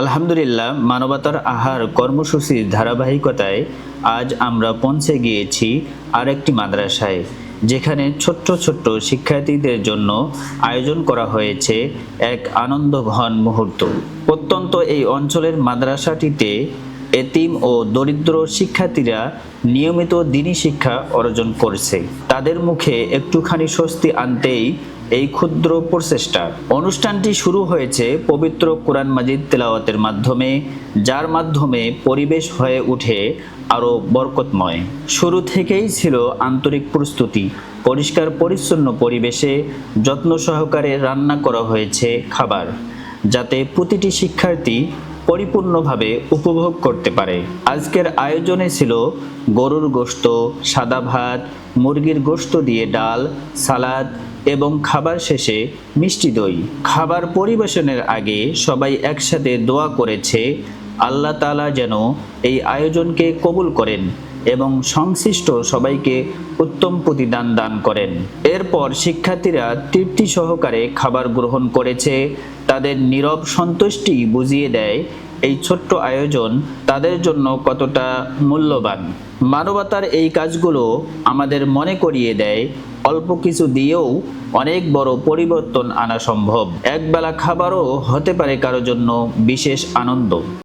আলহামদুলিল্লাহ, মানবতার আহার কর্মসূচির ধারাবাহিকতায় আজ আমরা পৌঁছে গিয়েছি আরেকটি মাদ্রাসায়, যেখানে ছোট্ট ছোট্ট শিক্ষার্থীদের জন্য আয়োজন করা হয়েছে এক আনন্দঘন মুহূর্ত। প্রত্যন্ত এই অঞ্চলের মাদ্রাসাটিতে এতিম ও দরিদ্র শিক্ষার্থীরা নিয়মিত দ্বীনি শিক্ষা অর্জন করছে। তাদের মুখে একটুখানি স্বস্তি আনতেই এই ক্ষুদ্র প্রচেষ্টা। অনুষ্ঠানটি শুরু হয়েছে পবিত্র কোরআন মাজিদ তেলাওয়াতের মাধ্যমে, যার মাধ্যমে পরিবেশ হয়ে ওঠে আরও বরকতময়। শুরু থেকেই ছিল আন্তরিক প্রস্তুতি। পরিষ্কার পরিচ্ছন্ন পরিবেশে যত্ন সহকারে রান্না করা হয়েছে খাবার, যাতে প্রতিটি শিক্ষার্থী পরিপূর্ণভাবে উপভোগ করতে পারে। আজকের আয়োজনে ছিল গরুর গোশত, সাদা ভাত, মুরগির গোশত দিয়ে ডাল, সালাদ এবং খাবার শেষে মিষ্টি দই। খাবার পরিবেশনের আগে সবাই একসাথে দোয়া করেছে আল্লাহ তাআলা যেন এই আয়োজনকে কবুল করেন এবং সংশ্লিষ্ট সবাইকে উত্তম প্রতিদান দান করেন। এরপর শিক্ষার্থীরা তৃপ্তি সহকারে খাবার গ্রহণ করেছে। তাদের নীরব সন্তুষ্টি বুঝিয়ে দেয় এই ছোট্ট আয়োজন তাদের জন্য কতটা মূল্যবান। মানবতার এই কাজগুলো আমাদের মনে করিয়ে দেয় অল্প কিছু দিয়েও অনেক বড় পরিবর্তন আনা সম্ভব। একবেলা খাবারও হতে পারে কারো জন্য বিশেষ আনন্দ।